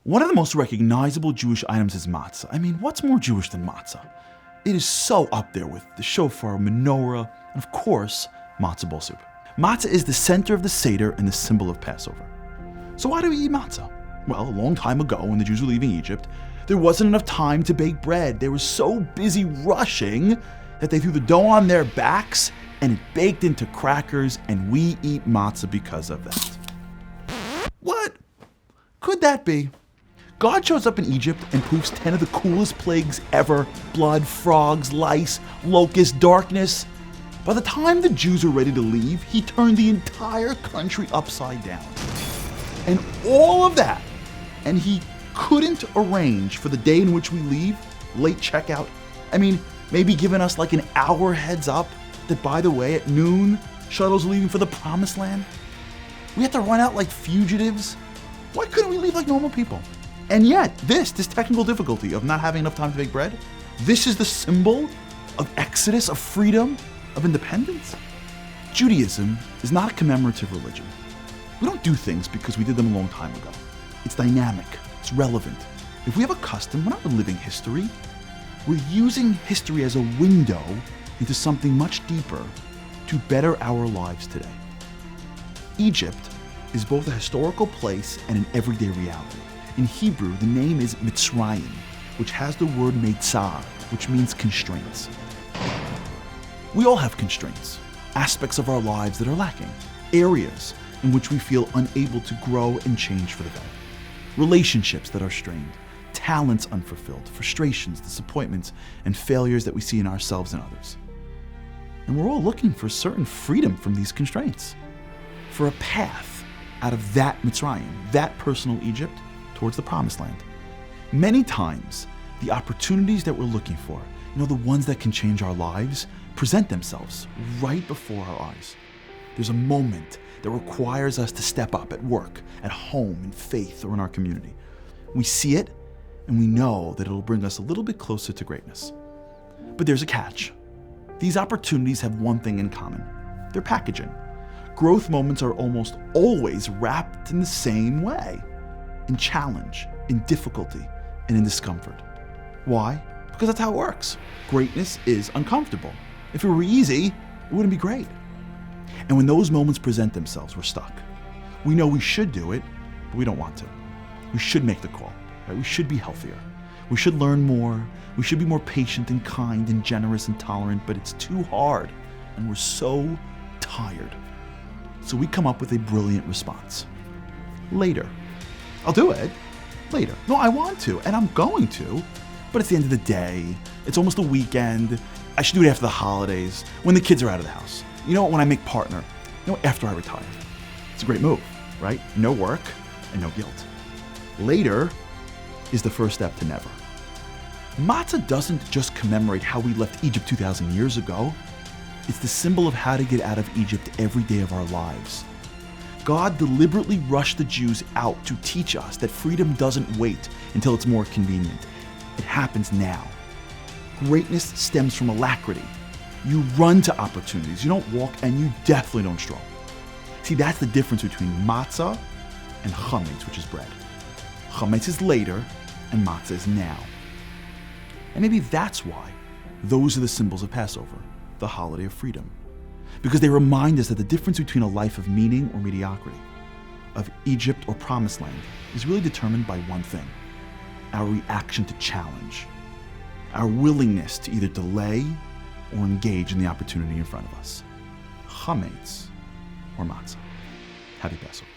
One of the most recognizable Jewish items is matzah. I mean, what's more Jewish than matzah? It is so up there with the shofar, menorah, and of course, matzah ball soup. Matzah is the center of the Seder and the symbol of Passover. So why do we eat matzah? Well, a long time ago, when the Jews were leaving Egypt, there wasn't enough time to bake bread. They were so busy rushing that they threw the dough on their backs and it baked into crackers, and we eat matzah because of that. What could that be? God shows up in Egypt and proves 10 of the coolest plagues ever: blood, frogs, lice, locusts, darkness. By the time the Jews were ready to leave, he turned the entire country upside down. And all of that, and he couldn't arrange for the day in which we leave, late checkout. I mean, maybe giving us like an hour heads up that, by the way, at noon, shuttles are leaving for the promised land. We have to run out like fugitives. Why couldn't we leave like normal people? And yet, this technical difficulty of not having enough time to bake bread, this is the symbol of exodus, of freedom, of independence. Judaism is not a commemorative religion. We don't do things because we did them a long time ago. It's dynamic, it's relevant. If we have a custom, we're not reliving history. We're using history as a window into something much deeper to better our lives today. Egypt is both a historical place and an everyday reality. In Hebrew, the name is Mitzrayim, which has the word meitzar, which means constraints. We all have constraints, aspects of our lives that are lacking, areas in which we feel unable to grow and change for the better, relationships that are strained, talents unfulfilled, frustrations, disappointments, and failures that we see in ourselves and others. And we're all looking for certain freedom from these constraints, for a path out of that Mitzrayim, that personal Egypt, towards the promised land. Many times, the opportunities that we're looking for, the ones that can change our lives, present themselves right before our eyes. There's a moment that requires us to step up at work, at home, in faith, or in our community. We see it, and we know that it'll bring us a little bit closer to greatness. But there's a catch. These opportunities have one thing in common: their packaging. Growth moments are almost always wrapped in the same way: in challenge, in difficulty, and in discomfort. Why? Because that's how it works. Greatness is uncomfortable. If it were easy, it wouldn't be great. And when those moments present themselves, we're stuck. We know we should do it, but we don't want to. We should make the call, right? We should be healthier. We should learn more. We should be more patient and kind and generous and tolerant, but it's too hard, and we're so tired. So we come up with a brilliant response. Later. I'll do it later. No, I want to, and I'm going to, but it's the end of the day. It's almost the weekend. I should do it after the holidays, when the kids are out of the house. When I make partner, after I retire. It's a great move, right? No work and no guilt. Later is the first step to never. Matzah doesn't just commemorate how we left Egypt 2,000 years ago. It's the symbol of how to get out of Egypt every day of our lives. God deliberately rushed the Jews out to teach us that freedom doesn't wait until it's more convenient. It happens now. Greatness stems from alacrity. You run to opportunities, you don't walk, and you definitely don't stroll. See, that's the difference between matzah and chametz, which is bread. Chametz is later, and matzah is now. And maybe that's why those are the symbols of Passover, the holiday of freedom. Because they remind us that the difference between a life of meaning or mediocrity, of Egypt or promised land, is really determined by one thing: our reaction to challenge, our willingness to either delay or engage in the opportunity in front of us. Chametz or matzah. Happy Passover.